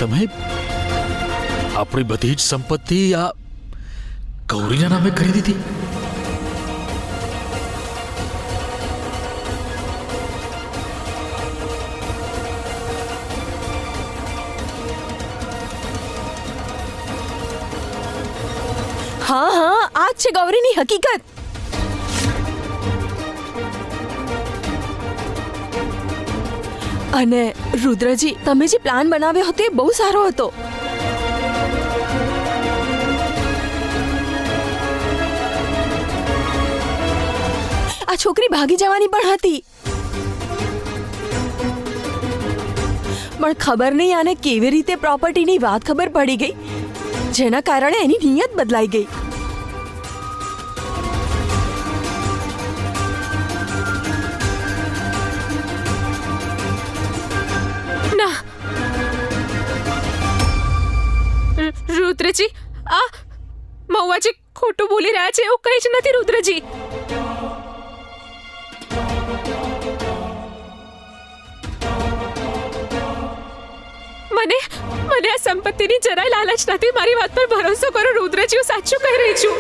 તમે આપણી બધી જ સંપત્તિ આ ગૌરીના નામે કરી દીધી? હા હા, આ જ છે ગૌરીની હકીકત. અને રુદ્રજી, તમે જે પ્લાન બનાવ્યો હતો એ બહુ સારો હતો. આ છોકરી ભાગી જવાની પણ હતી, પણ ખબર નહીં આને કેવી રીતે પ્રોપર્ટીની વાત ખબર પડી ગઈ, જેના કારણે એની નિયત બદલાઈ ગઈ. ના રુદ્રજી, આ મહુવાજી ખોટું બોલી રહ્યા છે, એવું કંઈ જ નથી રુદ્રજી. મને આ સંપત્તિની જરાય લાલચ નથી. મારી વાત પર ભરોસો કરો રુદ્રજી, હું સાચું કહી રહી છું.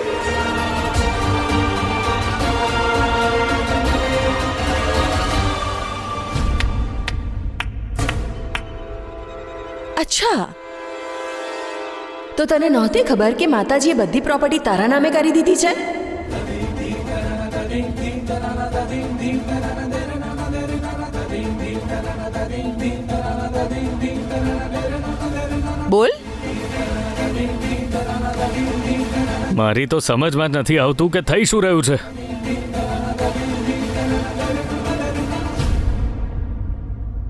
અચ્છા, તો તને નહોતી ખબર કે માતાજીએ બધી પ્રોપર્ટી તારા નામે કરી દીધી છે? બોલ. મારી તો સમજમાં જ નથી આવતું કે થઈ શું રહ્યું છે.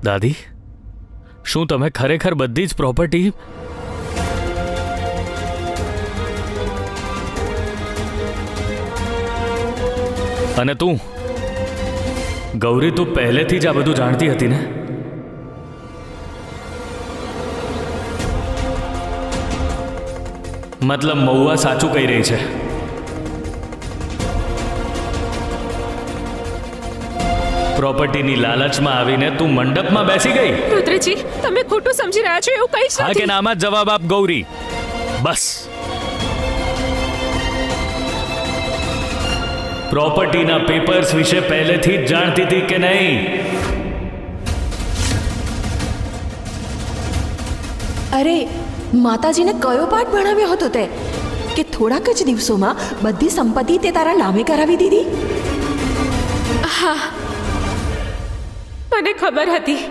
દાદી, શું તમે ખરેખર બધી જ પ્રોપર્ટી અને તું ગૌરી, તું પહેલેથી જ આ બધું જાણતી હતી ને? મતલબ મહુવા સાચું કહી રહી છે. પ્રોપર્ટીની લાલચમાં આવીને તું મંડપમાં બેસી ગઈ. રુદ્રજી, તમે ખોટું સમજી રહ્યા છો, એવું કંઈ જ હા કે નથી. નામાં જ જવાબ આપ ગૌરી. બસ. પ્રોપર્ટીના પેપર્સ વિશે પહેલેથી જ જાણતી હતી કે નહીં? અરે, માતાજીને કયો પાઠ ભણાવ્યો હતો તે કે થોડાક જ દિવસોમાં બધી સંપત્તિ તે તારા નામે કરાવી દીધી? હા, મને ખબર હતી.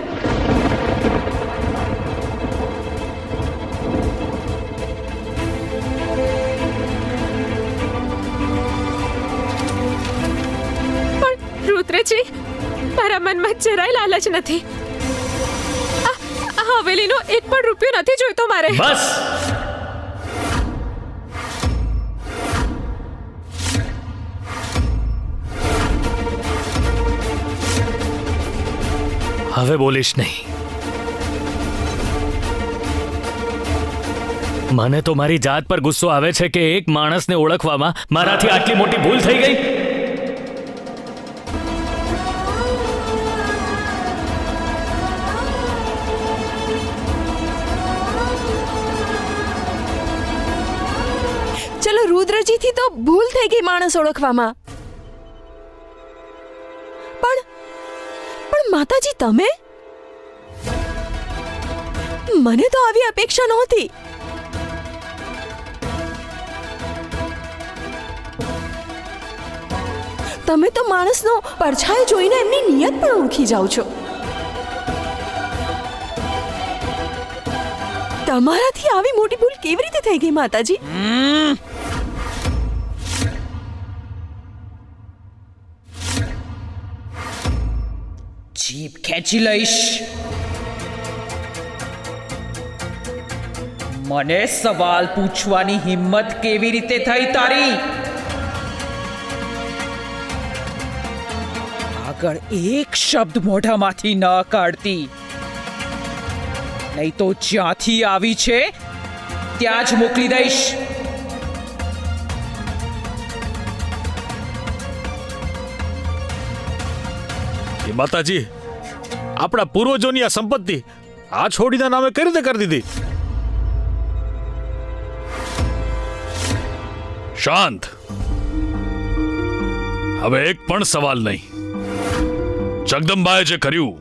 પણ રુદ્રજી, મારા મનમાં જરાય લાલચ નથી. આ હવેલીનો એક પણ રૂપિયો નથી જોઈતો મારે. બસ. હવે બોલીશ નહીં. મને તો મારી જાત પર ગુસ્સો આવે છે કે એક માણસને ઓળખવામાં મારાથી આટલી મોટી ભૂલ થઈ ગઈ. ચલો, રુદ્રજીથી તો ભૂલ થઈ ગઈ માણસ ઓળખવામાં, પણ માતાજી તમે? મને તો આવી અપેક્ષા નહોતી. તમે તો માણસનો પડછાયો જોઈને એમની નિયત પણ ઓળખી જાઓ છો. તમારાથી આવી મોટી ભૂલ કેવી રીતે થઈ ગઈ માતાજી? જીભ ખેંચી લઈશ. મને સવાલ પૂછવાની હિંમત કેવી રીતે થઈ તારી? આગળ એક શબ્દ મોઢામાંથી ન કાઢતી, નહીં તો જ્યાંથી આવી છે ત્યાં જ મોકલી દઈશ. માતાજી, આપણા પૂર્વજોની આ સંપત્તિ આ છોડીના નામે કઈ રીતે કરી દીધી? શાંત. હવે એક પણ સવાલ નહીં. જગદંબાએ જે કર્યું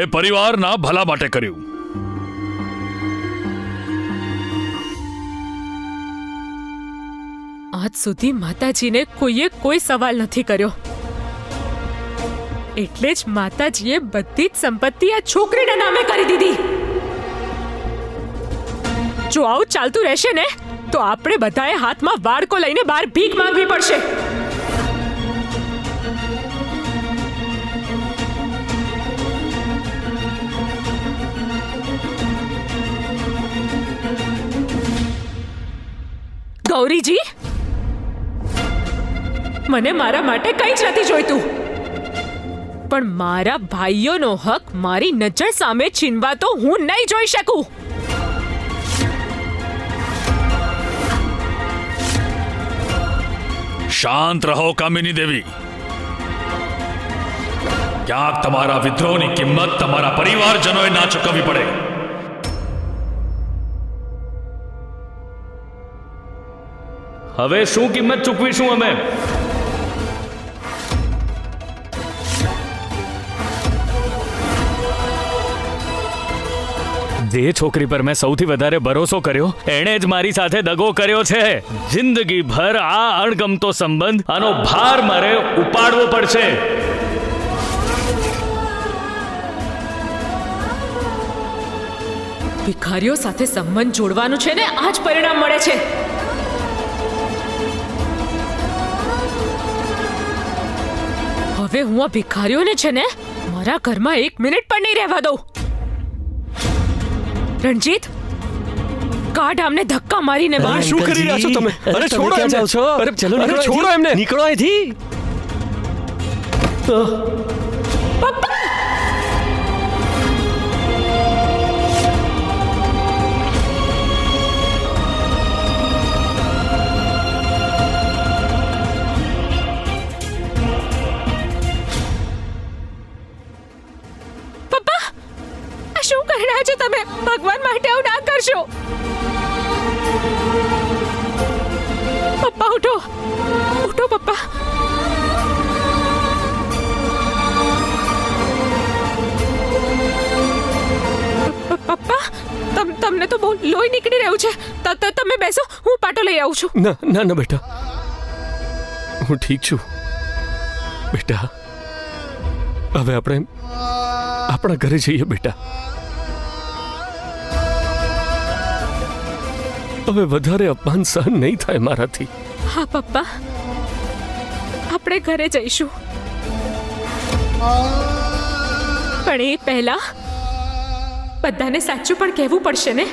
એ પરિવારના ભલા માટે કર્યું. આજ સુધી માતાજીને કોઈએ કોઈ સવાલ નથી કર્યો, એટલે જ માતાજીએ બધી જ સંપત્તિ આ છોકરીના નામે કરી દીધી. જો આવું ચાલતું રહેશે ને તો આપણે બધાએ હાથમાં વાડકો લઈને બહાર ભીખ માંગવી પડશે. ગૌરીજી, મને મારા માટે કંઈ જ નથી જોઈતું, પણ મારા ભાઈઓનો હક મારી નજર સામે છીનવા તો હું નહીં જોઈ શકું. શાંત રહો કામિની દેવી. ક્યાંક તમારા વિદ્રોહની કિંમત તમારા પરિવારજનોએ ના ચૂકવવી પડે. હવે શું કિંમત ચૂકવીશું અમે? જે છોકરી પર મેં સૌથી વધારે ભરોસો કર્યો એણે જ મારી સાથે દગો કર્યો છે. જિંદગીભર આ અણગમતો સંબંધ, આનો ભાર મારે ઉપાડવો પડશે. ભિખારીઓ સાથે સંબંધ જોડવાનું છે ને આ જ પરિણામ મળે છે. હવે હું આ ભિખારીઓને છે ને મારા ઘરમાં એક મિનિટ પણ નહીં રહેવા દઉં. રણજીત, કાઢ આમને ધક્કા મારીને બહાર. શું કરી રહ્યા છો તમે? અરે છોડો એમને. અરે ચલો, અરે છોડો એમને. નીકળો અહીંથી. પપ્પા! શું કરી રહ્યા છો તમે? ભગવાન માટે આવું ના કરશો. પપ્પા ઉઠો, ઉઠો પપ્પા. પપ્પા, તમને તો બહુ લોહી નીકળી રહ્યું છે. તમે બેસો, હું પાટો લઈ આવું છું. ના ના ના બેટા, હું ઠીક છું બેટા. હવે આપણે આપણા ઘરે જઈએ બેટા. હવે વધારે અપમાન સહન નહીં થાય મારાથી. હા પપ્પા, આપણે ઘરે જઈશું, પણ એ પહેલા બધાને સાચું પણ કહેવું પડશે ને.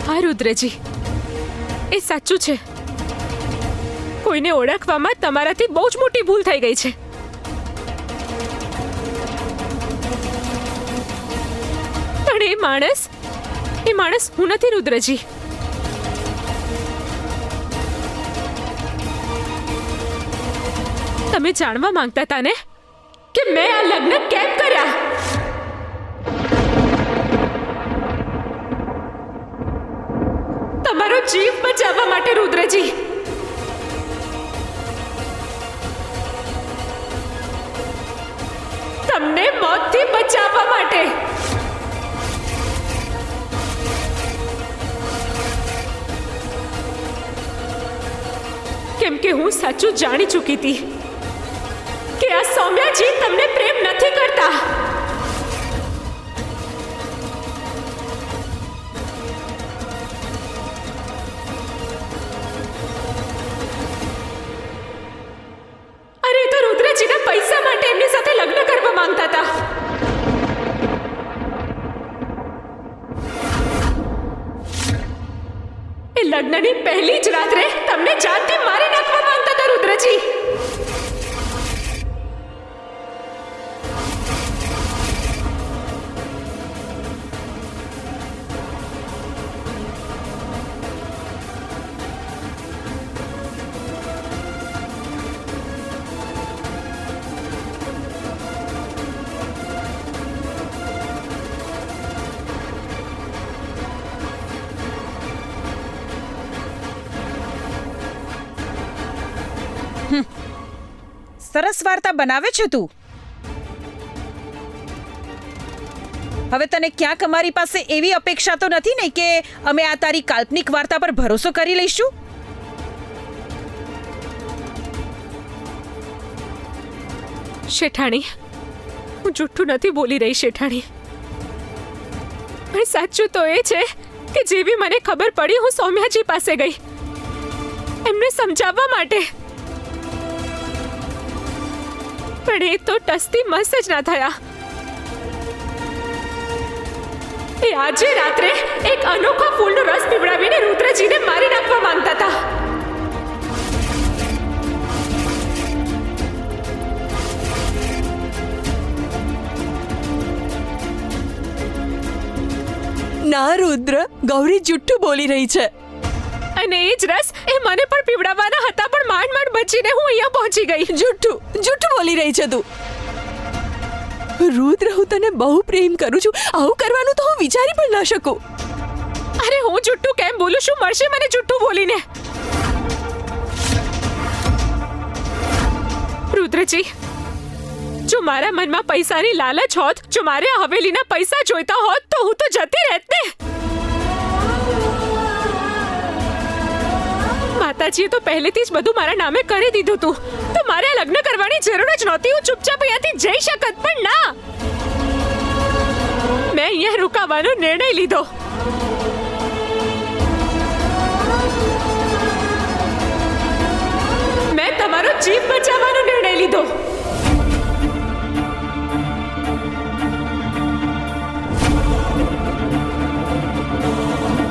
હા રુદ્રજી, એ સાચું છે. કોઈને ઓળખવામાં તમારાથી બહુ જ મોટી ભૂલ થઈ ગઈ છે. પણ એ માણસ હું નથી રુદ્રજી. તમે જાણવા માંગતા હતા ને કે મેં આ લગ્ન કેમ કર્યા? તમારો જીવ બચાવવા માટે રુદ્રજી. તમને મોતથી બચાવવા માટે. કેમ કે હું સાચું જાણી ચૂકી હતી કે આ સૌમ્યાજી તમને પ્રેમ નથી કરતા. અરે તો રુદ્રજીના પૈસા માટે એમની સાથે લગ્ન કરવા માંગતા હતા. એ લગ્નની પહેલી જ રાત્રે તમને જાનથી મારી નાખવા માંગતા હતા રુદ્રજી. સરસ વાર્તા બનાવે છે તું. હવે તને ક્યાંક અમારી પાસે એવી અપેક્ષા તો નથી ને કે અમે આ તારી કાલ્પનિક વાર્તા પર ભરોસો કરી લઈશું? શેઠાણી, હું જૂઠું નથી બોલી રહી શેઠાણી. પણ સાચું તો એ છે કે જેવી મને ખબર પડી હું સૌમ્યાજી પાસે ગઈ એમને સમજાવવા માટે. પણ એ તો ટસથી મસ જ ના થયા. એ આજે રાત્રે એક અનોખા ફૂલનો રસ પીવડાવીને રુદ્રજીને મારી નાખવા માંગતા હતા. ના રુદ્ર, ગૌરી જુઠ્ઠું બોલી રહી છે. અને એ જ રસ એ મને પણ પીવડાવવાના હતા, પણ માંડ માંડ બચીને હું અહીંયા પહોંચી ગઈ. જુઠ્ઠું બોલી રહી છે તું. રુદ્ર, હું તને બહુ પ્રેમ કરું છું. આવું કરવાનું તો હું વિચારી પણ ના શકું. અરે હું જુઠ્ઠું કેમ બોલું? શું મળશે મને જુઠ્ઠું બોલીને? રુદ્રજી, જો મારા મનમાં પૈસાની લાલચ હોત, જો મારે આ હવેલીના પૈસા જોઈતા હોત તો હું તો જતી રહેત ને. માતાજીએ તો પહેલેથી જ બધું મારા નામે કરી દીધું હતું, તો મારે લગ્ન કરવાની જરૂર જ નહોતી. હું ચૂપચાપ અહીંયાથી જઈ શકત, પણ ના, મેં અહીંયા રોકાવાનો નિર્ણય લીધો. મેં તમારો જીવ બચાવવાનો નિર્ણય લીધો.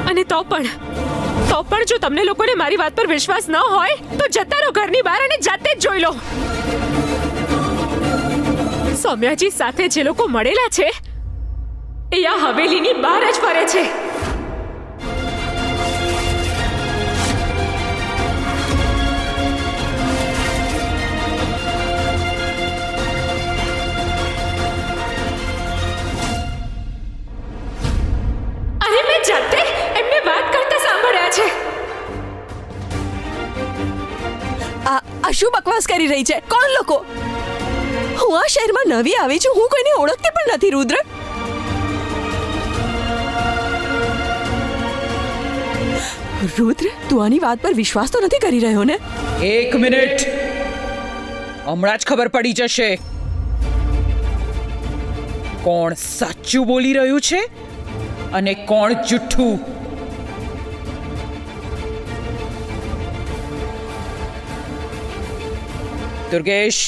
અને તો પણ જો તમને લોકોને મારી વાત પર વિશ્વાસ ન હોય તો જતા રહો ઘરની બહાર અને જાતે જ જોઈ લો. સૌમ્યાજી સાથે જે લોકો મળેલા છે એ આ હવેલીની બહાર જ ફરે છે. અરે મેં જાતે એમને વાત કરતા સાંભળ્યા છે. આ શું બકવાસ કરી રહી છે? કોણ લોકો? હું આ શહેરમાં નવી આવી છું, હું કોઈને ઓળખતી પણ નથી. રુદ્ર, તું આની વાત પર વિશ્વાસ તો નથી કરી રહ્યો ને? 1 મિનિટ, હમણાં જ ખબર પડી જશે કોણ સાચું બોલી રહ્યું છે અને કોણ જુઠ્ઠું. દુર્ગેશ,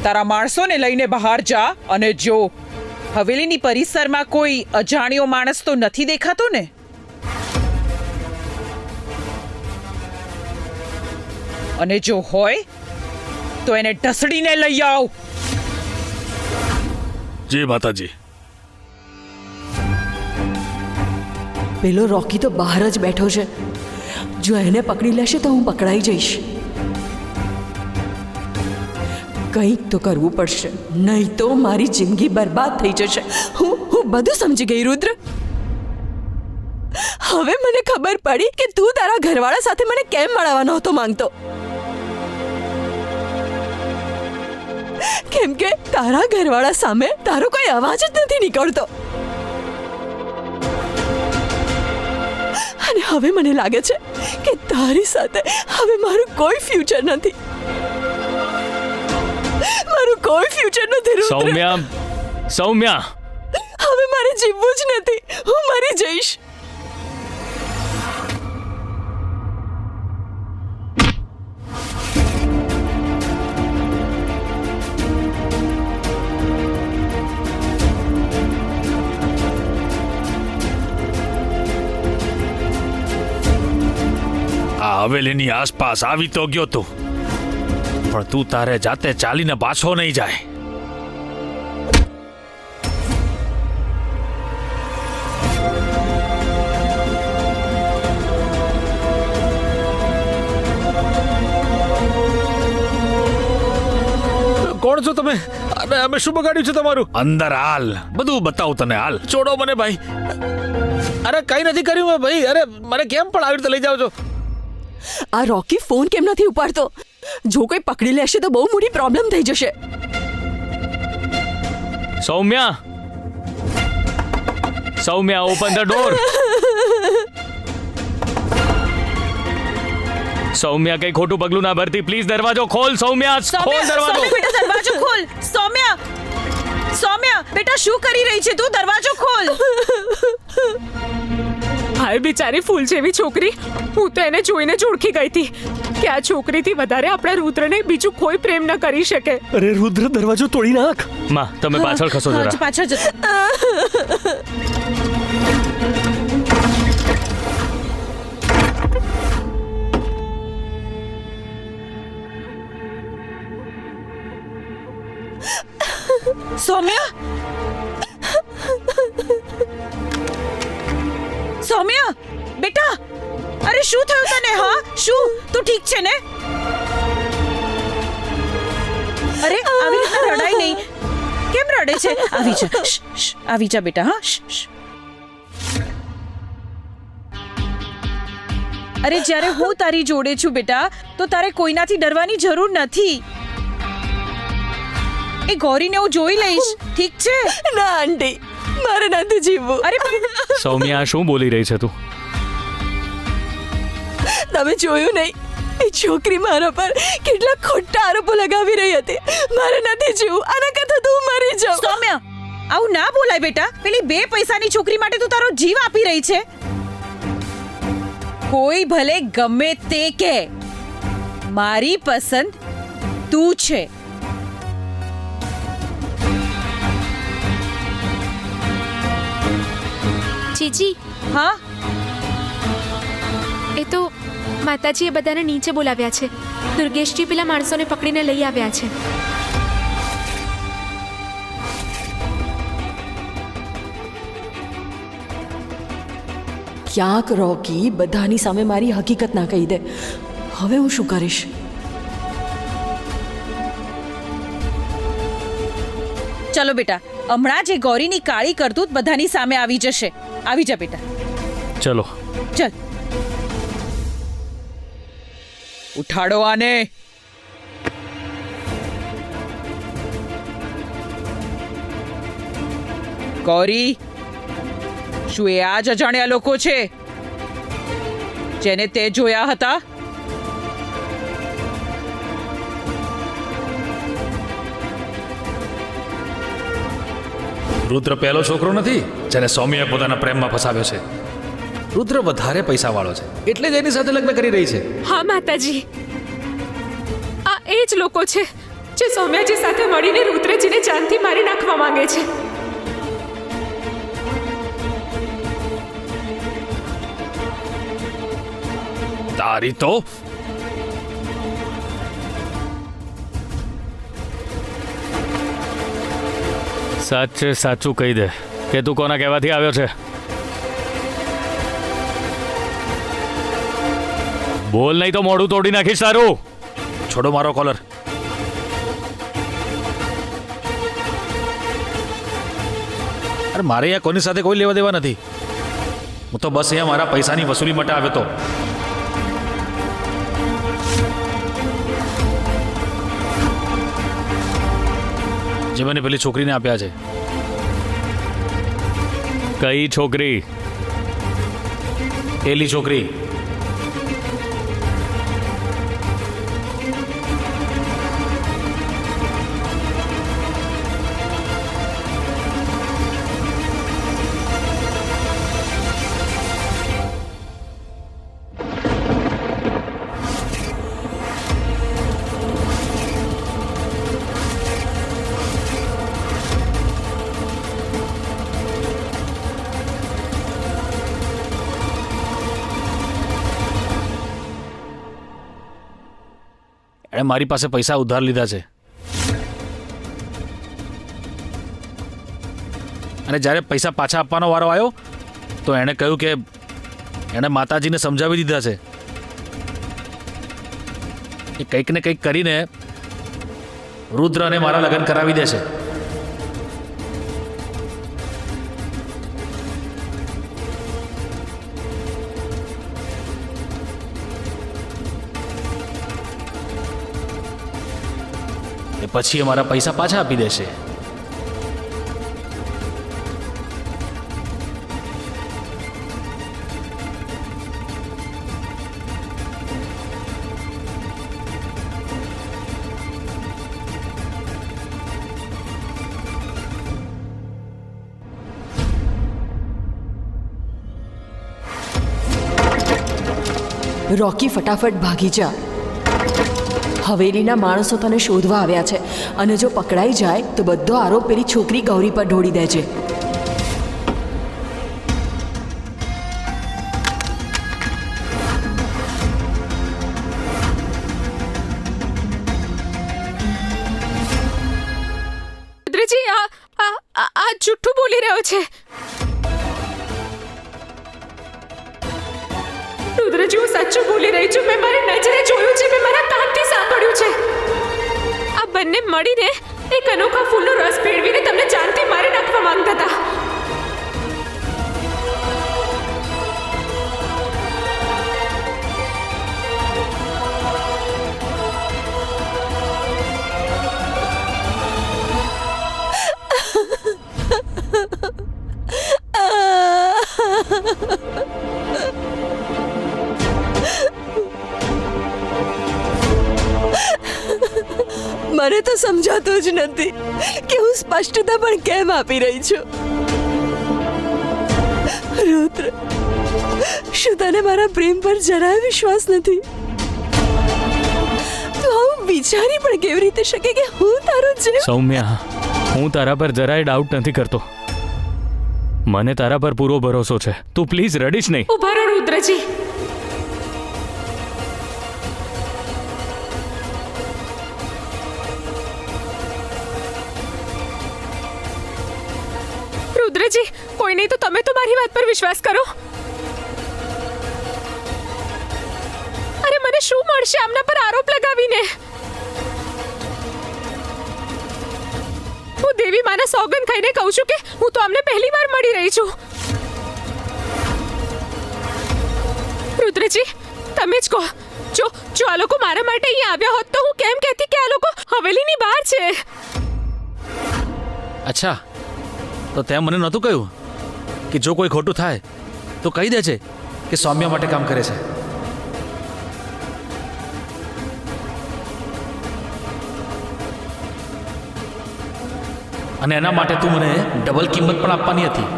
તારા માણસોને લઈને બહાર જા અને જો હવેલીની પરિસરમાં કોઈ અજાણ્યો માણસ તો નથી દેખાતો ને? અને જો હોય તો એને ઢસડીને લઈ આવ. જી માતાજી. પેલો રોકી તો બહાર જ બેઠો છે. જો એને પકડી લેશે તો હું પકડાઈ જઈશ. કંઈક તો કરવું પડશે, નહીં તો મારી જિંદગી બરબાદ થઈ જશે. હું બધું સમજી ગઈ રુદ્ર. હવે મને ખબર પડી કે તું તારા ઘરવાળા સાથે મને કેમ મળવાનો હતો માંગતો. કેમ કે તારા ઘરવાળા સામે તારો કોઈ અવાજ જ નથી નીકળતો. અને હવે મને લાગે છે કે તારી સાથે હવે મારું કોઈ ફ્યુચર નથી. મારું કોઈ ફ્યુચર નથી રુદ્ર. સૌમ્યા, હવે મારે જીવવું જ નથી. હું મરી જઈશ. આ હવેલીની આસપાસ આવી તો ગયો તું, પણ તું તારે જાતે ચાલીને પાછો નહીં જાય. કોણ છો તમે? અને અમે શું બગાડ્યું છે તમારું? અંદર હાલ, બધું બતાવું તને. હાલ, છોડો મને ભાઈ. અરે કઈ નથી કર્યું મેં ભાઈ. અરે મને કેમ પણ આવી રીતે લઈ જાઓ છો? આ રોકી ફોન કેમ નથી ઉપાડતો? જો કોઈ પકડી લેશે તો બહુ મોટી પ્રોબ્લેમ થઈ જશે. Saumya, Saumya, open the door. Saumya, કઈ ખોટું પગલું ના ભરતી. પ્લીઝ દરવાજો ખોલ. સૌમ્યા, ખોલ દરવાજો. બેટા દરવાજો ખોલ. સૌમ્યા, સૌમ્યા બેટા શું કરી રહી છે તું? દરવાજો ખોલ. હાય બિચારી ફૂલ જેવી છોકરી, હું તો એને જોઈને જ ઓળખી ગઈ હતી કે આ છોકરીથી વધારે આપણા રુદ્રને બીજું કોઈ પ્રેમ ન કરી શકે. અરે રુદ્ર, દરવાજો તોડી નાખ. માં, તમે પાછળ ખસો હા, જરા. પાછળ જતો. સૌમ્યા, સૌમ્યા બેટા, અરે શું થયું તને? હા શું, તું ઠીક છે ને? અરે આવી રીતે રડાય નહીં. કેમ રડે છે? આવી જા. શ્શ, શ્શ, આવી જા બેટા. હા શ્શ, શ્શ. અરે જ્યારે હું તારી જોડે છું બેટા, તો તારે કોઈનાથી ડરવાની જરૂર નથી. એ ગૌરીને હું જોઈ લઈશ, ઠીક છે? ના આંટી, મારે નથી જીવવું. અરે સૌમ્યા, શું બોલી રહી છે તું? તમે જોયું નહીં, એ છોકરી મારા પર કેટલા ખોટા આરોપો લગાવી રહી હતી. મારે નથી જીવવું. આના કરતાં તો હું મરી જાઉં. સૌમ્યા, આવું ના બોલાય બેટા. પેલી 2 પૈસાની છોકરી માટે તું તારો જીવ આપી રહી છે. કોઈ ભલે ગમે તે કે, મારી પસંદ તું છે. જીજી, હા, એ તો માતાજીએ બધાને નીચે બોલાવ્યા છે. દુર્ગેશજી પેલા માણસોને પકડીને લઈ આવ્યા છે. ક્યાંક રોકી બધાની સામે મારી હકીકત ના કહી દે. હવે હું શું કરીશ? ચલો બેટા, હમણાં જ એ ગૌરીની કાળી કરતૂત બધાની સામે આવી જશે. આવી જા બેટા. ચલો. ચલ, ઉઠાડો આને. ગૌરી, શું એ આ જ અજાણ્યા લોકો છે જેને તે જોયા હતા? રુદ્ર પહેલો છોકરો નથી જેને સૌમ્યાએ પોતાના પ્રેમમાં ફસાવ્યો છે. રુદ્ર વધારે પૈસાવાળો છે, એટલે જ એની સાથે લગ્ન કરી રહી છે. હા માતાજી, આ એ જ લોકો છે જે સૌમ્યાજી સાથે મળીને રુદ્રજીને જાનથી મારી નાખવા માંગે છે. તારી તો સાચું કહી દે કે તું કોના કહેવાથી આવ્યો છે. બોલ, નહીં તો મોઢું તોડી નાખીશ તારું. છોડો મારો કોલર. અરે મારે અહીંયા કોની સાથે કોઈ લેવા દેવા નથી. હું તો બસ અહીંયા મારા પૈસાની વસૂલી માટે આવ્યો હતો. જે મને પેલી છોકરીને આપ્યા છે. કઈ છોકરી? પેલી છોકરી. એણે મારી પાસે પૈસા ઉધાર લીધા છે અને જ્યારે પૈસા પાછા આપવાનો વારો આવ્યો તો એણે કહ્યું કે એણે માતાજીને સમજાવી દીધા છે કે કંઈક ને કંઈક કરીને રુદ્ર અને મારા લગ્ન કરાવી દેશે. કે પછી એ મારા પૈસા પાછા આપી દેશે. રોકી, ફટાફટ ભાગી જા. હવેલીના માણસો તને શોધવા આવ્યા છે અને જો પકડાઈ જાય તો બધો આરોપ પેલી છોકરી ગૌરી પર ઢોળી દેજે. રુદ્રજી આ જુઠ્ઠું બોલી રહ્યો છે. રુદ્રજી, હું સાચું બોલી રહી છું. મેં મારી નજરે જોયું છે, મેં મારા કાનથી સાંભળ્યું છે. આ બંને મળીને એક અનોખા ફૂલનો રસ ભેળવીને તમને જાનથી મારી નાખવા માંગતા હતા. મને તો સમજાતું જ નથી કે હું સ્પષ્ટતા પણ કેમ આપી રહી છું. રુદ્ર, શું તને મારા પ્રેમ પર જરાય વિશ્વાસ નથી? તું આવું વિચારી પણ કેવી રીતે શકે કે હું તારો જીવ? સૌમ્યા, હું તારા પર જરાય ડાઉટ નથી કરતો. મને તારા પર પૂરો ભરોસો છે. તું પ્લીઝ રડીશ નહીં. ઉભા રહો રુદ્રજી. રુદ્રજી, કોઈ નહીં તો તમે તો મારી વાત પર વિશ્વાસ કરો. અરે મને શું મળશે આમના પર આરોપ લગાવીને? હું દેવી માના સોગંદ ખાઈને કહું છું કે હું તો આમને પહેલી વાર મળી રહી છું. રુદ્રજી, તમે જ કહો. જો આ લોકો મારા માટે અહીંયા આવ્યા હોત તો હું કેમ કહેતી કે આ લોકો હવેલીની બહાર છે? અચ્છા, તો તે મને નહોતું કહ્યું કે જો કોઈ ખોટું થાય તો કહી દે છે કે સૌમ્યા માટે કામ કરે છે. અને એના માટે તું મને ડબલ કિંમત પણ આપવાની હતી.